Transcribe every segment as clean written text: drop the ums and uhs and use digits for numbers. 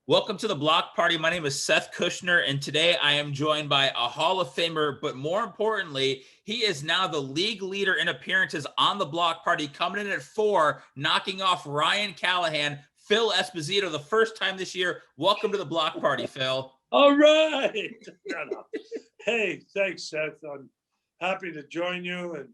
Welcome to the Block Party. My name is Seth Kushner, and today I am joined by a Hall of Famer, but more importantly, he is now the league leader in appearances on the Block Party, coming in at 4, knocking off Ryan Callahan, Phil Esposito, the first time this year. Welcome to the Block Party, Phil. All right. Hey, thanks, Seth. I'm happy to join you, and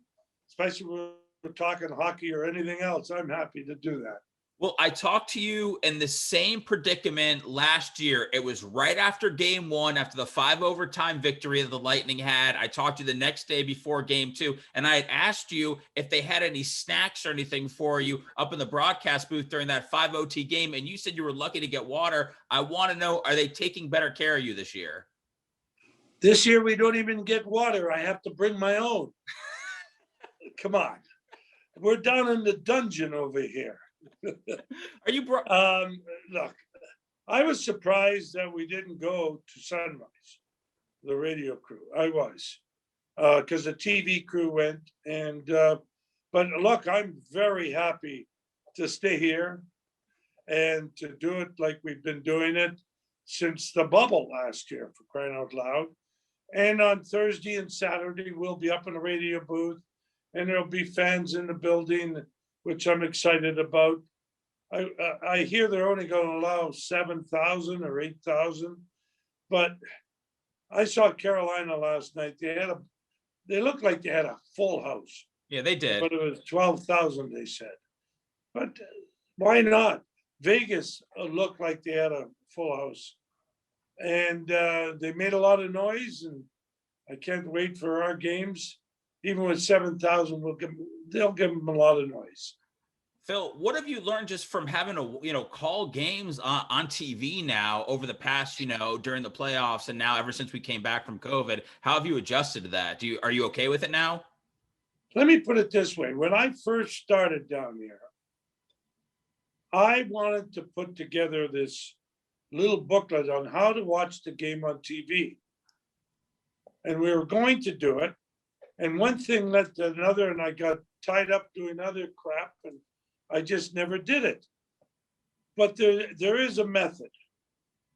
especially when we're talking hockey or anything else, I'm happy to do that. Well, I talked to you in the same predicament last year. It was right after game 1, after the 5 overtime victory that the Lightning had. I talked to you the next day before game 2, and I had asked you if they had any snacks or anything for you up in the broadcast booth during that 5 OT game, and you said you were lucky to get water. I want to know, are they taking better care of you this year? This year, we don't even get water. I have to bring my own. Come on. We're down in the dungeon over here. Are you look, I was surprised that we didn't go to Sunrise, the radio crew. I was, because the TV crew went, and but look, I'm very happy to stay here and to do it like we've been doing it since the bubble last year, for crying out loud. And on Thursday and Saturday, we'll be up in the radio booth, and there'll be fans in the building, which I'm excited about. I hear they're only going to allow 7,000 or 8,000, but I saw Carolina last night. They looked like they had a full house. Yeah, they did. But it was 12,000, they said. But why not? Vegas looked like they had a full house, and they made a lot of noise. And I can't wait for our games. Even with 7,000, they'll give them a lot of noise. Phil, what have you learned just from having to, call games on TV now over the past, during the playoffs, and now ever since we came back from COVID? How have you adjusted to that? Are you okay with it now? Let me put it this way. When I first started down here, I wanted to put together this little booklet on how to watch the game on TV. And we were going to do it. And one thing led to another, and I got tied up doing other crap, and I just never did it. But there is a method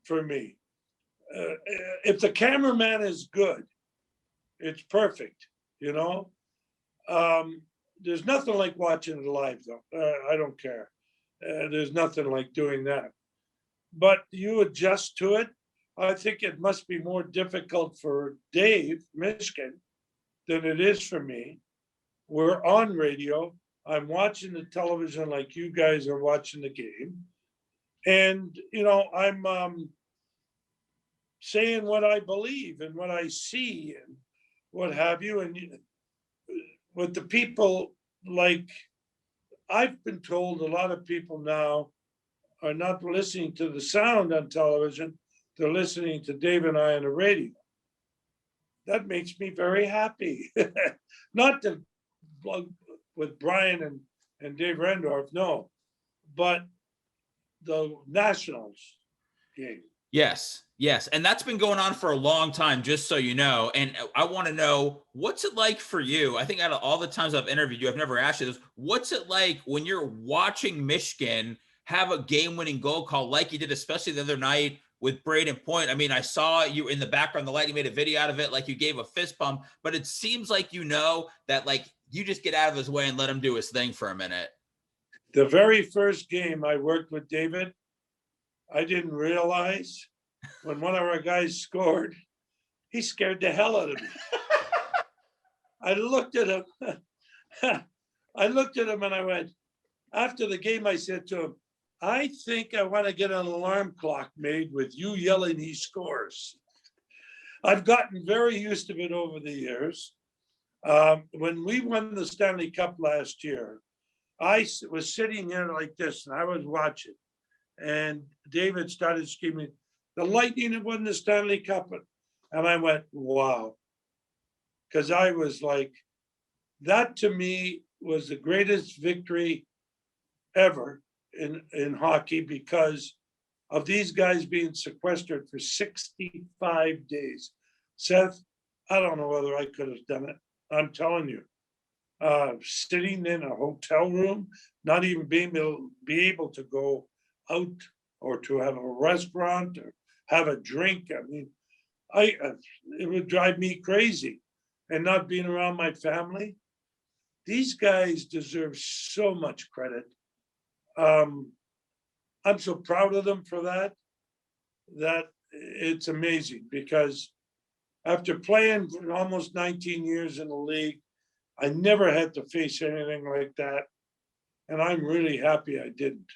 for me. If the cameraman is good, it's perfect, There's nothing like watching it live, though. I don't care. There's nothing like doing that. But you adjust to it. I think it must be more difficult for Dave Mishkin than it is for me. We're on radio. I'm watching the television like you guys are watching the game. And, I'm saying what I believe and what I see and what have you. And with the people, like I've been told, a lot of people now are not listening to the sound on television. They're listening to Dave and I on the radio. That makes me very happy. Not to with Brian and Dave Rendorf, no, but the Nationals game. Yes. And that's been going on for a long time, just so you know. And I want to know, what's it like for you? I think out of all the times I've interviewed you, I've never asked you this. What's it like when you're watching Mishkin have a game-winning goal call like you did, especially the other night with Brayden Point? I mean, I saw you in the background, the Lightning made a video out of it, like you gave a fist bump, but it seems like that you just get out of his way and let him do his thing for a minute. The very first game I worked with David, I didn't realize when one of our guys scored, he scared the hell out of me. I looked at him. And I went, after the game, I said to him, I think I want to get an alarm clock made with you yelling he scores. I've gotten very used to it over the years. When we won the Stanley Cup last year, I was sitting here like this and I was watching, and David started screaming, the Lightning have won the Stanley Cup. And I went, wow. Because I was like, that to me was the greatest victory ever in hockey, because of these guys being sequestered for 65 days. Seth, I don't know whether I could have done it. I'm telling you, sitting in a hotel room, not even being able to go out or to have a restaurant or have a drink. I mean, it would drive me crazy. And not being around my family, these guys deserve so much credit. I'm so proud of them for that it's amazing, because after playing for almost 19 years in the league, I never had to face anything like that. And I'm really happy I didn't.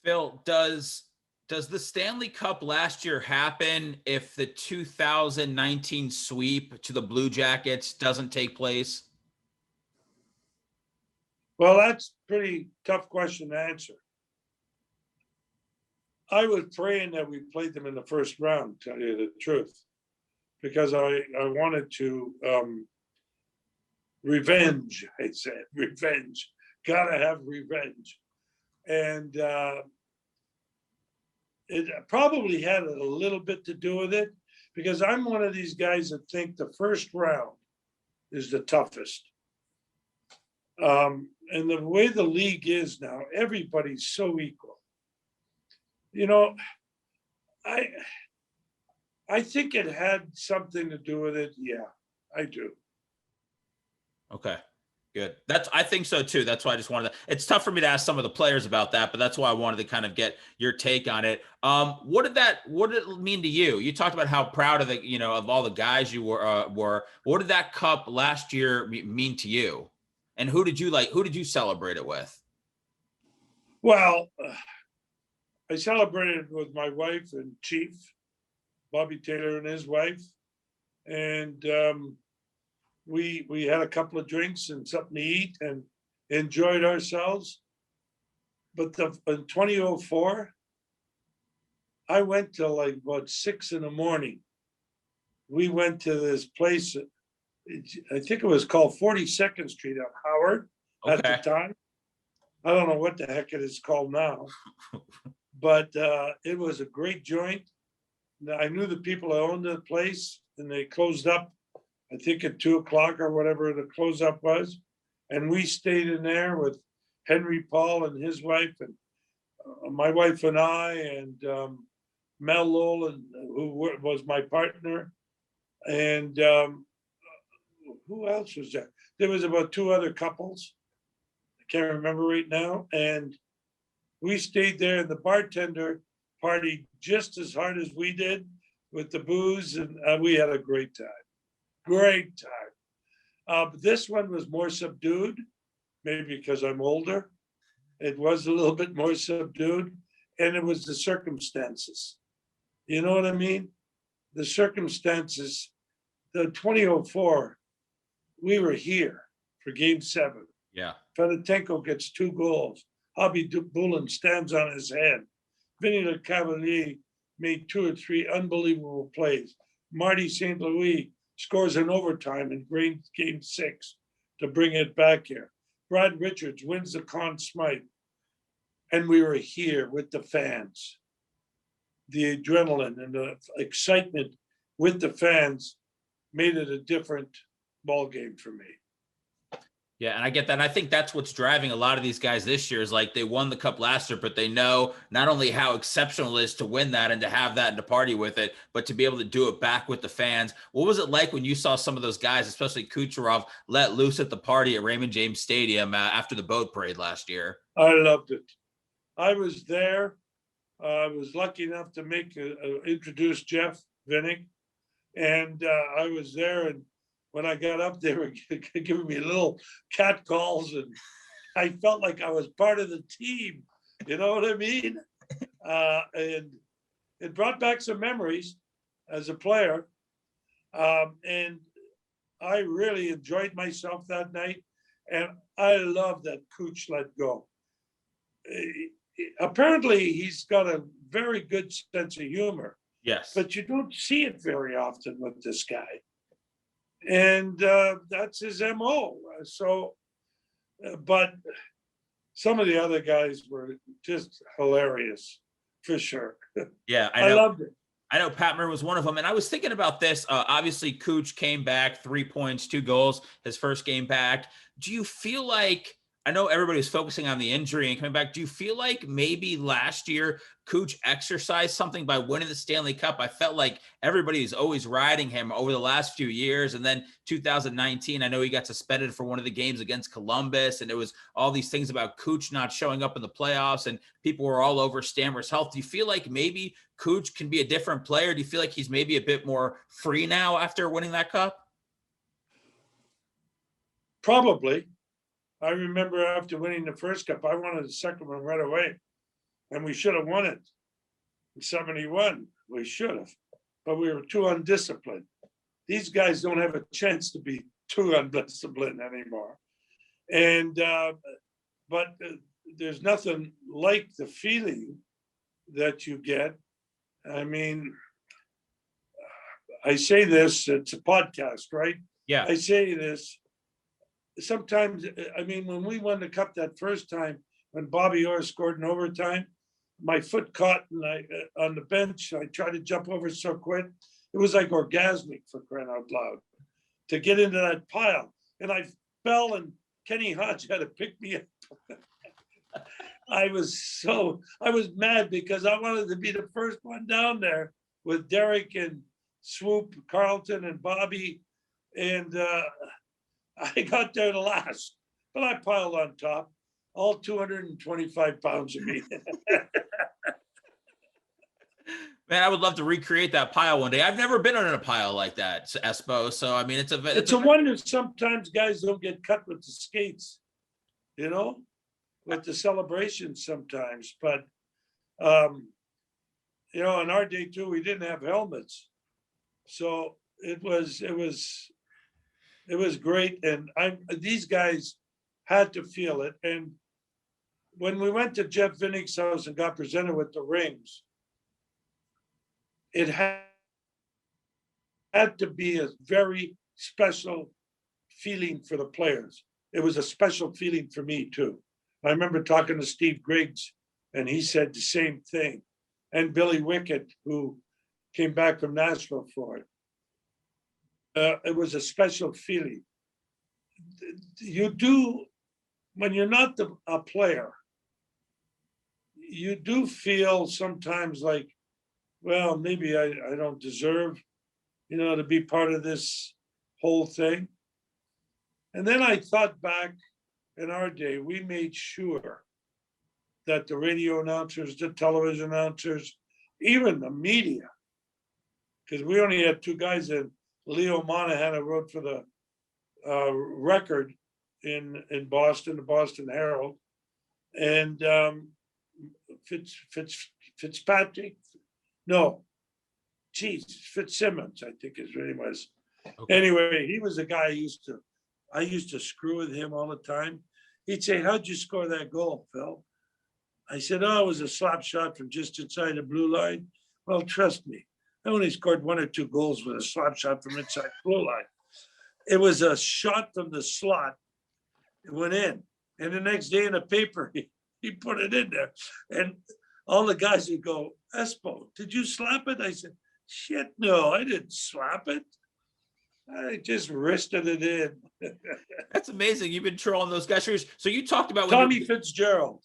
Phil, does the Stanley Cup last year happen if the 2019 sweep to the Blue Jackets doesn't take place? Well, that's a pretty tough question to answer. I was praying that we played them in the first round, to tell you the truth, because I wanted to revenge. I said revenge. Gotta have revenge. And it probably had a little bit to do with it, because I'm one of these guys that think the first round is the toughest. And the way the league is now, everybody's so equal. You know, I think it had something to do with it. Yeah, I do. Okay, good. I think so too. That's why I just wanted to, it's tough for me to ask some of the players about that, but that's why I wanted to kind of get your take on it. What did it mean to you? You talked about how proud of of all the guys you were. What did that cup last year mean to you? And who did you celebrate it with? Well, I celebrated with my wife and Chief, Bobby Taylor and his wife. And we had a couple of drinks and something to eat and enjoyed ourselves. But in 2004, I went till like about 6 a.m. We went to this place, I think it was called 42nd Street on Howard at the time. I don't know what the heck it is called now. But it was a great joint. I knew the people who owned the place, and they closed up, I think at 2:00 or whatever the close up was. And we stayed in there with Henry Paul and his wife, and my wife and I, and Mel Lowell, who was my partner. And who else was there? There was about 2 other couples. I can't remember right now. And we stayed there, and the bartender partied just as hard as we did with the booze, and we had a great time. Great time. But this one was more subdued, maybe because I'm older. It was a little bit more subdued, and it was the circumstances. You know what I mean? The circumstances. The 2004, we were here for Game 7. Yeah. Fedotenko gets 2 goals. Hobby Bulin stands on his head. Vinny LeCavalier made 2 or 3 unbelievable plays. Marty St. Louis scores in overtime in Game 6 to bring it back here. Brad Richards wins the Conn Smythe. And we were here with the fans. The adrenaline and the excitement with the fans made it a different ball game for me. Yeah, and I get that. And I think that's what's driving a lot of these guys this year is like they won the cup last year, but they know not only how exceptional it is to win that and to have that and to party with it, but to be able to do it back with the fans. What was it like when you saw some of those guys, especially Kucherov, let loose at the party at Raymond James Stadium after the boat parade last year? I loved it. I was there. I was lucky enough to introduce Jeff Vinnick, and I was there, and when I got up, they were giving me little cat calls, and I felt like I was part of the team. You know what I mean? And it brought back some memories as a player. And I really enjoyed myself that night. And I love that Cooch let go. Apparently, he's got a very good sense of humor. Yes. But you don't see it very often with this guy. And that's his MO. So, but some of the other guys were just hilarious, for sure. Yeah, I loved it. I know Pat Murray was one of them. And I was thinking about this. Obviously, Cooch came back, 3 points, 2 goals, his first game back. Do you feel like, I know everybody's focusing on the injury and coming back. Do you feel like maybe last year Cooch exercised something by winning the Stanley Cup? I felt like everybody is always riding him over the last few years. And then 2019, I know he got suspended for one of the games against Columbus. And it was all these things about Cooch not showing up in the playoffs. And people were all over Stammer's health. Do you feel like maybe Cooch can be a different player? Do you feel like he's maybe a bit more free now after winning that cup? Probably. I remember after winning the first cup, I wanted the second one right away. And we should have won it in 71. We should have. But we were too undisciplined. These guys don't have a chance to be too undisciplined anymore. And, but there's nothing like the feeling that you get. I mean, I say this, it's a podcast, right? Yeah. I say this. Sometimes, I mean, when we won the cup that first time, when Bobby Orr scored in overtime, my foot caught and on the bench. I tried to jump over so quick. It was like orgasmic, for crying out loud, to get into that pile. And I fell, and Kenny Hodge had to pick me up. I was mad because I wanted to be the first one down there with Derek and Swoop, Carlton and Bobby. And I got there to last, but I piled on top, all 225 pounds of me. Man, I would love to recreate that pile one day. I've never been on a pile like that, Espo. So, I mean, it's a wonder sometimes guys don't get cut with the skates, you know, with the celebrations sometimes. But, you know, in our day too, we didn't have helmets. So it was great. And these guys had to feel it. And when we went to Jeff Vinnick's house and got presented with the rings, it had to be a very special feeling for the players. It was a special feeling for me too. I remember talking to Steve Griggs, and he said the same thing. And Billy Wickett, who came back from Nashville for it. It was a special feeling. You do, when you're not a player, you do feel sometimes like, well, maybe I don't deserve, you know, to be part of this whole thing. And then I thought back in our day, we made sure that the radio announcers, the television announcers, even the media, because we only had two guys in. Leo Monahan, who wrote for the Record in Boston, the Boston Herald, and Fitzpatrick, Fitzsimmons, I think his name was. Okay. Anyway, he was a guy I used to screw with him all the time. He'd say, "How'd you score that goal, Phil?" I said, "Oh, it was a slap shot from just inside the blue line." Well, trust me, I only scored 1 or 2 goals with a slap shot from inside the blue line. It was a shot from the slot. It went in. And the next day in the paper, he put it in there. And all the guys would go, "Espo, did you slap it?" I said, "Shit, no, I didn't slap it. I just wristed it in." That's amazing. You've been trolling those guys. So you talked about Tommy Fitzgerald.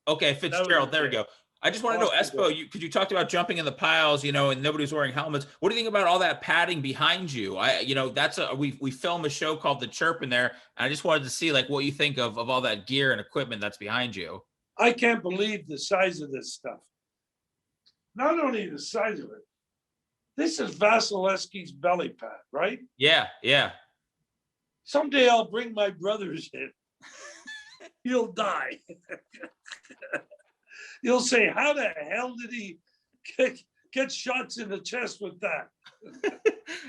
Okay, Fitzgerald. There we go. I just want to know, Espo, because you talked about jumping in the piles, you know, and nobody's wearing helmets. What do you think about all that padding behind you? We film a show called The Chirp in there, and I just wanted to see like what you think of all that gear and equipment that's behind you. I can't believe the size of this stuff. Not only the size of it, this is Vasilevsky's belly pad, right? Yeah, yeah. Someday I'll bring my brothers in. He'll die. You'll say, "How the hell did he get shots in the chest with that?"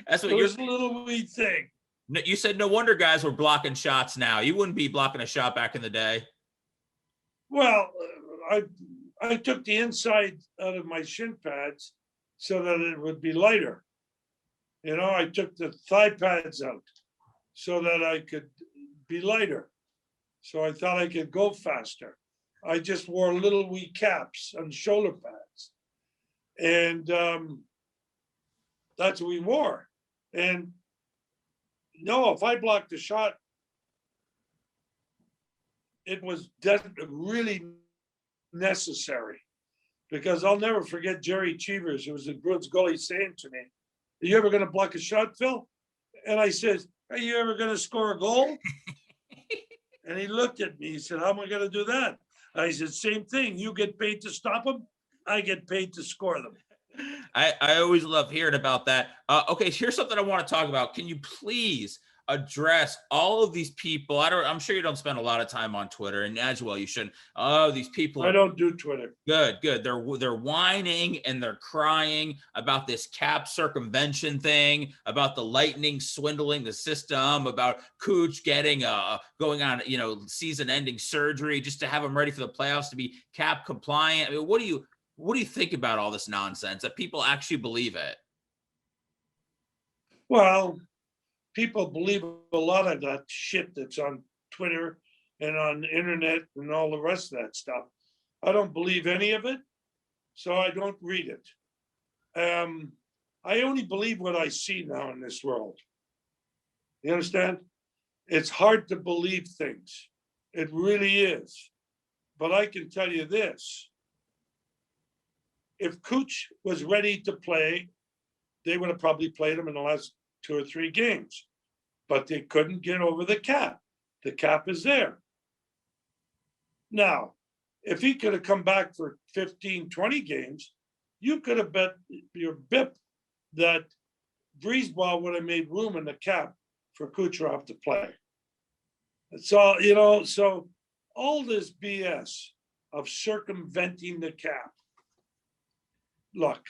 That's what it was a little wee thing. You said no wonder guys were blocking shots now. You wouldn't be blocking a shot back in the day. Well, I took the inside out of my shin pads so that it would be lighter. You know, I took the thigh pads out so that I could be lighter. So I thought I could go faster. I just wore little wee caps and shoulder pads. And that's what we wore. And no, if I blocked a shot, it was really necessary, because I'll never forget Jerry Cheevers, who was the Bruins goalie, saying to me, "Are you ever going to block a shot, Phil?" And I said, "Are you ever going to score a goal?" And he looked at me. He said, "How am I going to do that?" I said, "Same thing. You get paid to stop them. I get paid to score them." I always love hearing about that. Okay, here's something I want to talk about. Can you please address all of these people? I'm sure you don't spend a lot of time on Twitter, and as well you shouldn't. Oh, these people I don't do Twitter. Good. They're whining and they're crying about this cap circumvention thing, about the Lightning swindling the system, about Cooch getting going on, season-ending surgery just to have him ready for the playoffs to be cap compliant. I mean, what do you think about all this nonsense that people actually believe it? Well, people believe a lot of that shit that's on Twitter and on the internet and all the rest of that stuff. I don't believe any of it, so I don't read it. I only believe what I see now in this world. You understand? It's hard to believe things. It really is. But I can tell you this. If Cooch was ready to play, they would have probably played him in the last 2 or 3 games. But they couldn't get over the cap. The cap is there. Now, if he could have come back for 15, 20 games, you could have bet your BIP that Breezeball would have made room in the cap for Kucherov to play. It's all, so all this BS of circumventing the cap. Look,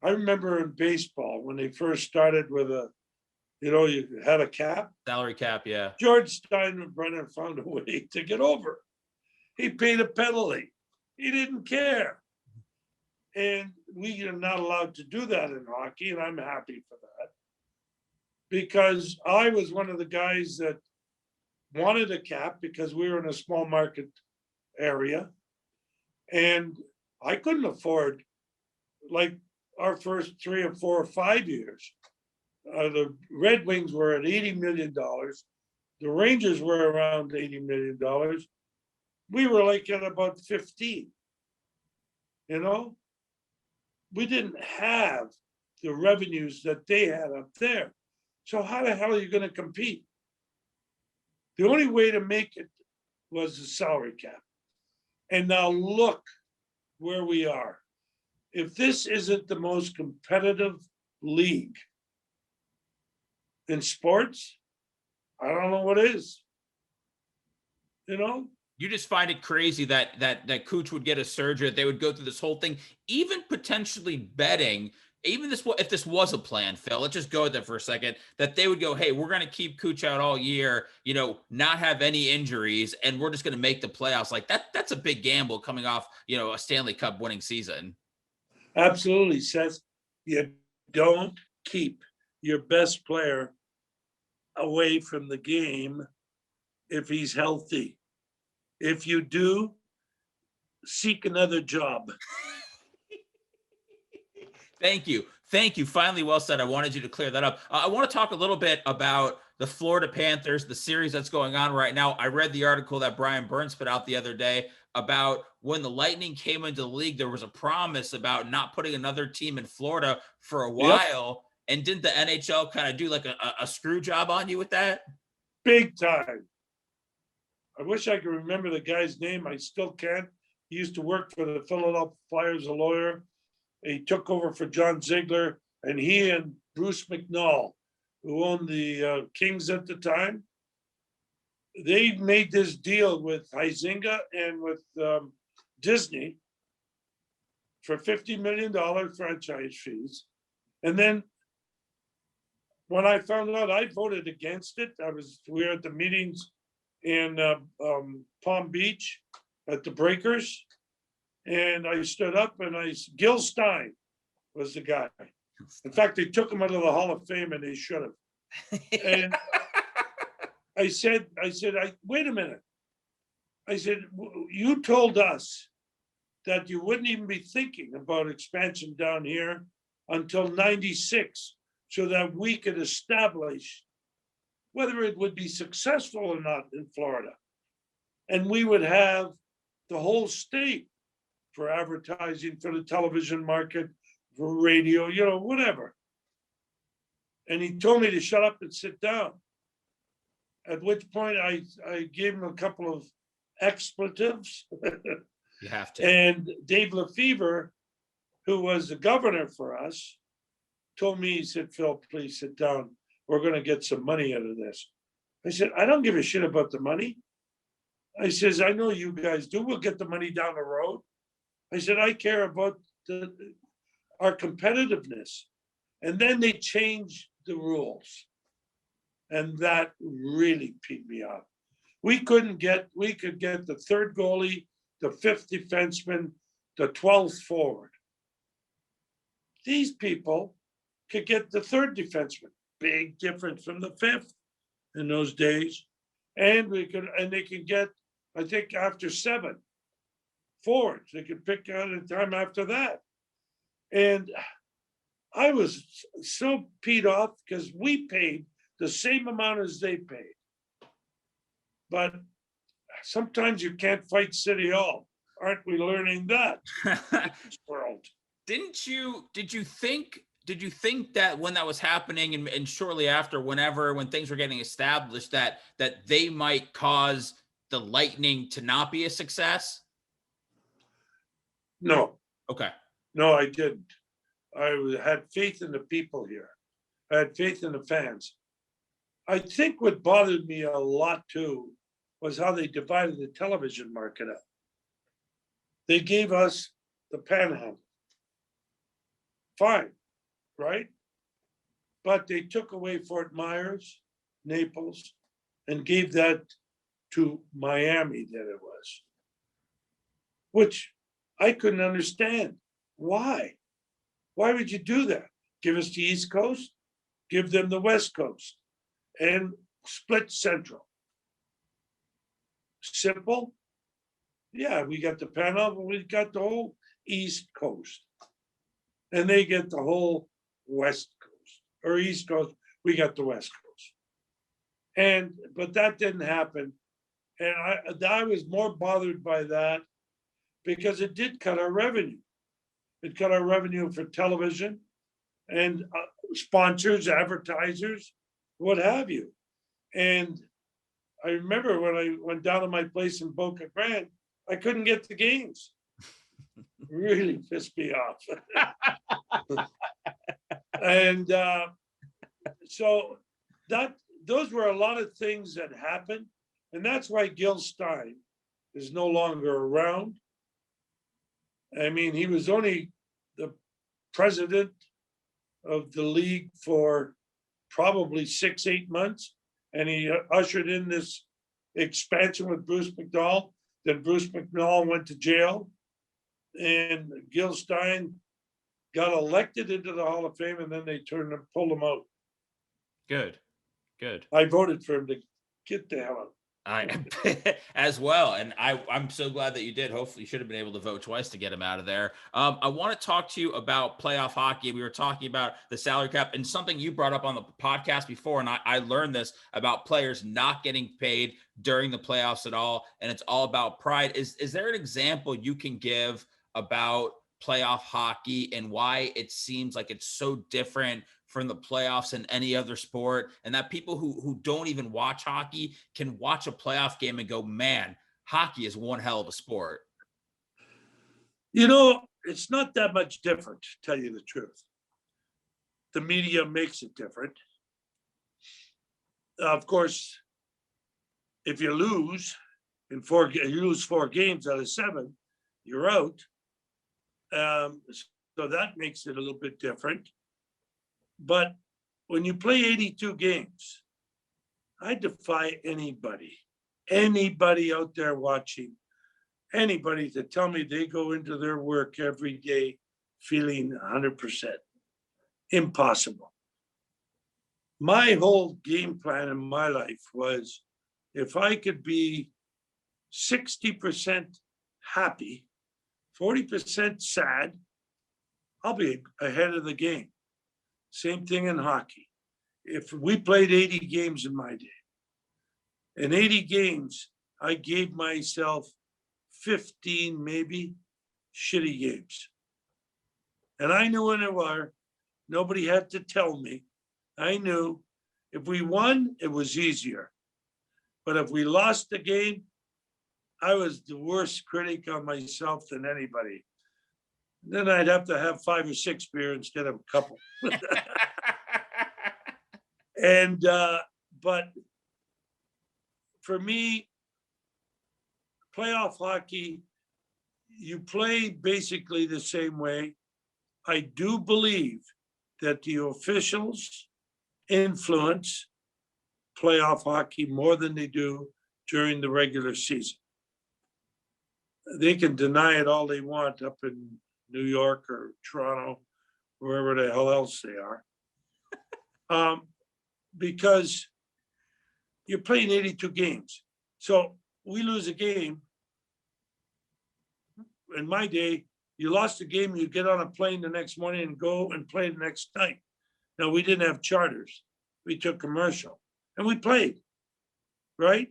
I remember in baseball when they first started with you had a cap. Salary cap, yeah. George Steinbrenner found a way to get over. He paid a penalty. He didn't care. And we are not allowed to do that in hockey, and I'm happy for that. Because I was one of the guys that wanted a cap because we were in a small market area. And I couldn't afford, like, our first 3 or 4 or 5 years. The Red Wings were at $80 million. The Rangers were around $80 million. We were like at about 15. We didn't have the revenues that they had up there. So how the hell are you going to compete? The only way to make it was the salary cap. And now look where we are. If this isn't the most competitive league in sports, I don't know what is. You just find it crazy that Cooch would get a surgery, that they would go through this whole thing, even potentially betting, even if this was a plan, Phil, let's just go with that for a second, that they would go, hey, we're going to keep Cooch out all year, not have any injuries, and we're just going to make the playoffs. Like that's a big gamble coming off, a Stanley Cup winning season. Absolutely, Seth. You don't keep your best player away from the game if he's healthy. If you do, seek another job. Thank you. Finally, well said. I wanted you to clear that up. I want to talk a little bit about the Florida Panthers, the series that's going on right now. I read the article that Brian Burns put out the other day about when the Lightning came into the league, there was a promise about not putting another team in Florida for a while. Yep. And didn't the NHL kind of do like a screw job on you with that? Big time. I wish I could remember the guy's name. I still can't. He used to work for the Philadelphia Flyers, a lawyer. He took over for John Ziegler, and he and Bruce McNall, who owned the Kings at the time, they made this deal with Huizenga and with Disney for $50 million franchise fees. And then when I found out, I voted against it. We were at the meetings in Palm Beach at the Breakers. And I stood up and Gil Stein was the guy. In fact, they took him out of the Hall of Fame and they should have. And I said, wait a minute. I said, you told us that you wouldn't even be thinking about expansion down here until 96, so that we could establish whether it would be successful or not in Florida. And we would have the whole state for advertising, for the television market, for radio, whatever. And he told me to shut up and sit down. At which point I gave him a couple of expletives. You have to. And Dave Lefevre, who was the governor for us, told me, he said, Phil, please sit down. We're going to get some money out of this. I said, I don't give a shit about the money. I says, I know you guys do. We'll get the money down the road. I said, I care about our competitiveness. And then they changed the rules. And that really peed me off. We could get the third goalie, the fifth defenseman, the 12th forward. These people could get the third defenseman. Big difference from the fifth in those days. And they could get, I think, after 7 forwards. They could pick out a time after that. And I was so peed off because we paid the same amount as they paid. But sometimes you can't fight City Hall. Aren't we learning that in this world? Did you think that when that was happening and shortly after, when things were getting established, that they might cause the Lightning to not be a success? No. Okay. No, I didn't. I had faith in the people here. I had faith in the fans. I think what bothered me a lot too was how they divided the television market up. They gave us the Panhandle. Fine, right? But they took away Fort Myers, Naples, and gave that to Miami that it was, which I couldn't understand. Why? Why would you do that? Give us the East Coast, give them the West Coast, and split Central. Simple. Yeah, we got the Panhandle, we got the whole East Coast. And they get the whole West Coast, or East Coast, we got the West Coast. But that didn't happen. And I was more bothered by that because it did cut our revenue. It cut our revenue for television and sponsors, advertisers, what have you. And I remember when I went down to my place in Boca Grande, I couldn't get the games. Really pissed me off. And so those were a lot of things that happened. And that's why Gil Stein is no longer around. I mean, he was only the president of the league for probably 6-8 months. And he ushered in this expansion with Bruce McDowell. Then Bruce McDowell went to jail. And Gil Stein got elected into the Hall of Fame, and then they pulled him out. Good. I voted for him to get the hell out. I as well, and I'm so glad that you did. Hopefully, you should have been able to vote twice to get him out of there. I want to talk to you about playoff hockey. We were talking about the salary cap and something you brought up on the podcast before, and I learned this about players not getting paid during the playoffs at all, and it's all about pride. Is there an example you can give about playoff hockey and why it seems like it's so different from the playoffs in any other sport, and that people who don't even watch hockey can watch a playoff game and go, man, hockey is one hell of a sport? It's not that much different, to tell you the truth. The media makes it different. Of course, if you lose you lose 4 games out of 7, you're out. So that makes it a little bit different. But when you play 82 games, I defy anybody out there watching, anybody to tell me they go into their work every day feeling 100%. Impossible. My whole game plan in my life was if I could be 60% happy, 40% sad, I'll be ahead of the game. Same thing in hockey. If we played 80 games in my day, in 80 games, I gave myself 15 maybe shitty games. And I knew when they were. Nobody had to tell me. I knew if we won, it was easier. But if we lost the game, I was the worst critic on myself than anybody. Then I'd have to have 5 or 6 beer instead of a couple. And but for me, playoff hockey, you play basically the same way. I do believe that the officials influence playoff hockey more than they do during the regular season. They can deny it all they want up in New York or Toronto, wherever the hell else they are. Because you're playing 82 games. So we lose a game. In my day, you lost a game, you get on a plane the next morning and go and play the next night. Now, we didn't have charters. We took commercial and we played, right?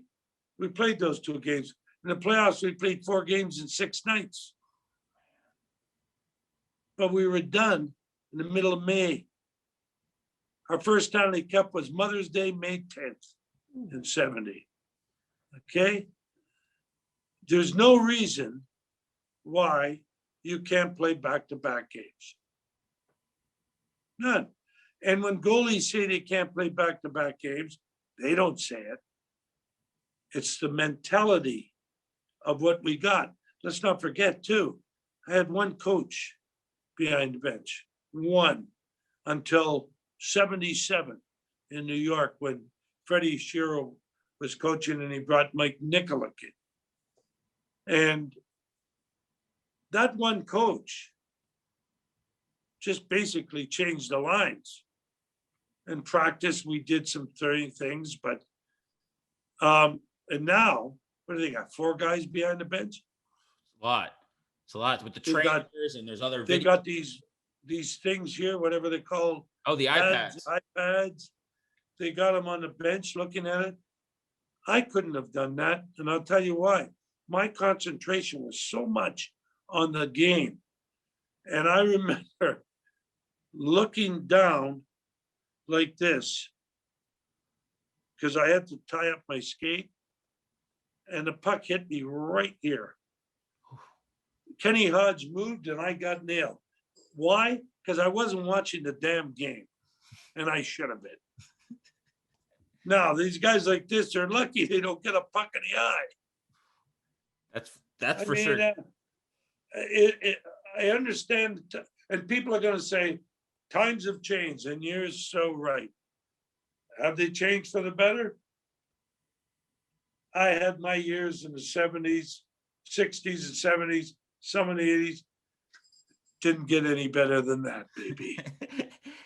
We played those 2 games. In the playoffs, we played 4 games in 6 nights. But we were done in the middle of May. Our first Stanley Cup was Mother's Day, May 10th in 70. Okay? There's no reason why you can't play back-to-back games. None. And when goalies say they can't play back-to-back games, they don't say it. It's the mentality of what we got. Let's not forget, too, I had one coach behind the bench, one, until 77 in New York when Freddie Shiro was coaching and he brought Mike Nicolak in. And that one coach just basically changed the lines. In practice, we did some 30 things, but and now, what do they got? 4 guys behind the bench? A lot. It's a lot with the They got- trainers and there's other They video. got these things here, whatever they call Oh, the iPads. iPads. They got them on the bench looking at it. I couldn't have done that, and I'll tell you why. My concentration was so much on the game. And I remember looking down like this, because I had to tie up my skate, and the puck hit me right here. Kenny Hodge moved and I got nailed. Why? Because I wasn't watching the damn game, and I should have been. Now, these guys like this, they're lucky they don't get a puck in the eye. That's I for mean, sure. I understand, and people are going to say, times have changed, and you're so right. Have they changed for the better? I had my years in the 70s, 60s and 70s, some in the 80s. Didn't get any better than that, baby.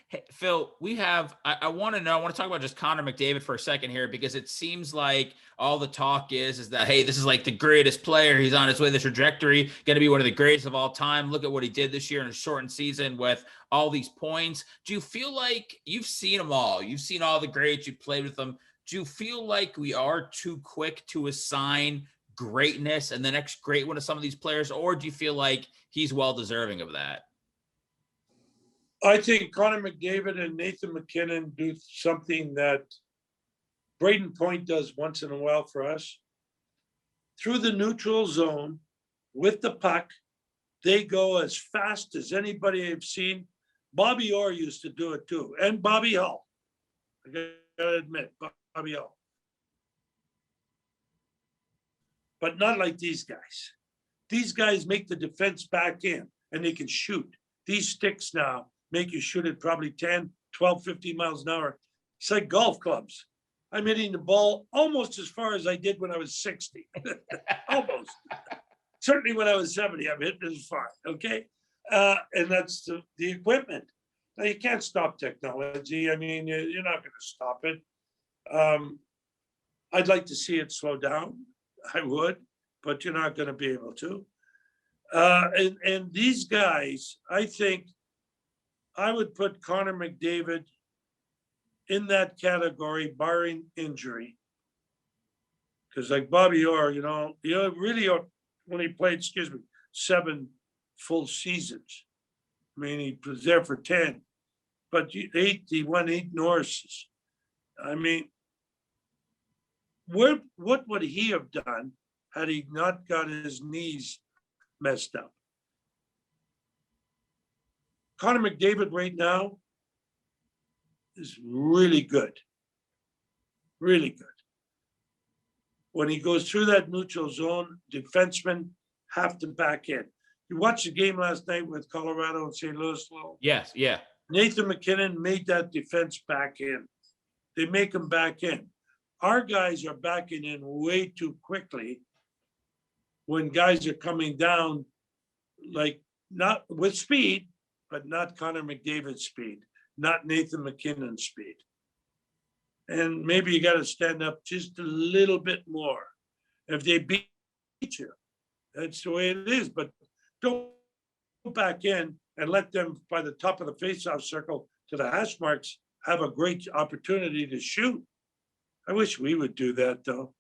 Hey, Phil, I want to talk about just Connor McDavid for a second here, because it seems like all the talk is that, hey, this is like the greatest player. He's on his way to the trajectory, going to be one of the greatest of all time. Look at what he did this year in a shortened season with all these points. Do you feel like you've seen them all? You've seen all the greats. You played with them. Do you feel like we are too quick to assign greatness and the next great one to some of these players, or do you feel like he's well deserving of that? I think Connor McDavid and Nathan McKinnon do something that Brayden Point does once in a while for us. Through the neutral zone with the puck, they go as fast as anybody I've seen. Bobby Orr used to do it too, and Bobby Hull. I gotta admit, Bobby Hull. But not like these guys. These guys make the defense back in, and they can shoot. These sticks now make you shoot at probably 10, 12, 15 miles an hour. It's like golf clubs. I'm hitting the ball almost as far as I did when I was 60. Almost. Certainly when I was 70, I'm hitting as far, okay? And that's the equipment. Now, you can't stop technology. I mean, you're not going to stop it. I'd like to see it slow down. I would, but you're not going to be able to. And these guys, I think I would put Connor McDavid in that category, barring injury. Because like Bobby Orr, really when he played, 7 full seasons. I mean, he was there for 10, but he won 8 Norrises. I mean, what would he have done had he not got his knees messed up? Connor McDavid right now is really good. Really good. When he goes through that neutral zone, defensemen have to back in. You watched the game last night with Colorado and St. Louis. Yes, yeah. Nathan McKinnon made that defense back in. They make them back in. Our guys are backing in way too quickly when guys are coming down, like not with speed, but not Connor McDavid's speed, not Nathan McKinnon's speed. And maybe you got to stand up just a little bit more. If they beat you, that's the way it is. But don't go back in and let them, by the top of the faceoff circle to the hash marks, have a great opportunity to shoot. I wish we would do that, though.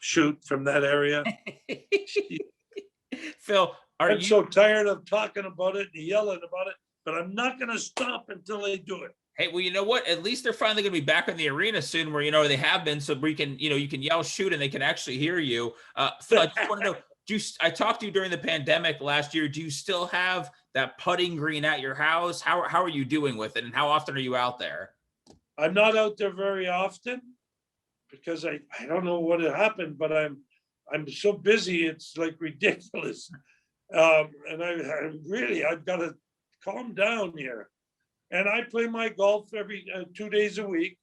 Shoot from that area. Phil, I'm so tired of talking about it and yelling about it, but I'm not going to stop until they do it. Hey, well, you know what? At least they're finally going to be back in the arena soon where, they have been. So we can, you can yell shoot and they can actually hear you. Phil, I just want to know, I talked to you during the pandemic last year. Do you still have that putting green at your house? How are you doing with it? And how often are you out there? I'm not out there very often because I don't know what happened, but I'm so busy. It's like ridiculous. And I've got to calm down here. And I play my golf every 2 days a week,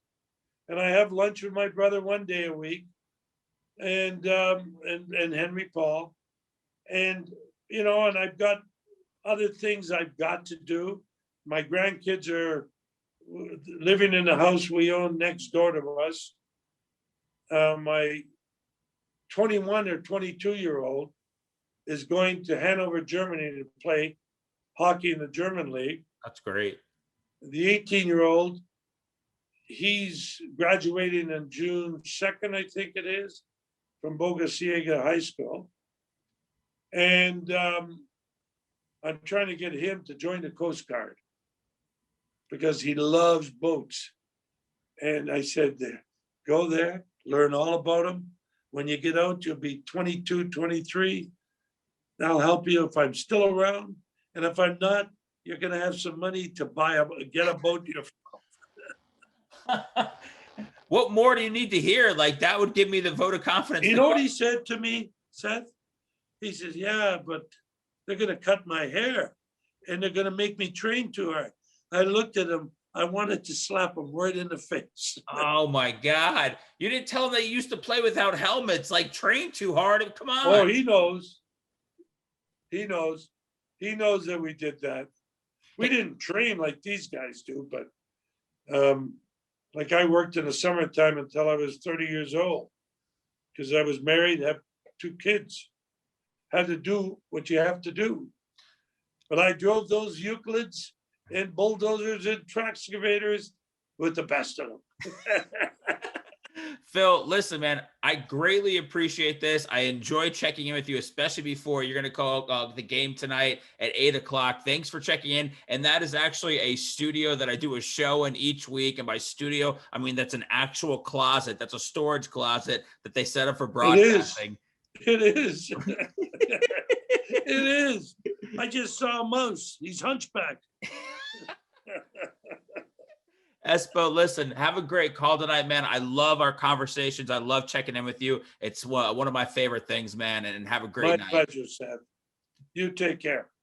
and I have lunch with my brother 1 day a week, and Henry Paul, and and I've got other things I've got to do. My grandkids are living in the house we own next door to us. My 21 or 22-year-old is going to Hanover, Germany to play hockey in the German league. That's great. The 18-year-old, he's graduating on June 2nd, I think it is, from Bogosiega High School. And I'm trying to get him to join the Coast Guard because he loves boats. And I said, go there, learn all about them. When you get out, you'll be 22, 23. That'll help you if I'm still around. And if I'm not, you're going to have some money to get a boat yourself. What more do you need to hear? Like, that would give me the vote of confidence. You know what he said to me, Seth? He says, yeah, but they're going to cut my hair and they're going to make me train too hard. I looked at him. I wanted to slap him right in the face. Oh my God. You didn't tell him they used to play without helmets, like train too hard. Come on. Oh, he knows. He knows. He knows that we did that. We didn't train like these guys do, but like I worked in the summertime until I was 30 years old because I was married, have 2 kids, had to do what you have to do. But I drove those Euclids and bulldozers and track excavators with the best of them. Phil, listen, man, I greatly appreciate this. I enjoy checking in with you, especially before you're going to call the game tonight at 8:00. Thanks for checking in. And that is actually a studio that I do a show in each week. And by studio, I mean, that's an actual closet. That's a storage closet that they set up for broadcasting. It is. It is. I just saw a mouse. He's hunchback. Espo, listen, have a great call tonight, man. I love our conversations. I love checking in with you. It's one of my favorite things, man. And have a great night. My pleasure, Seth. You take care.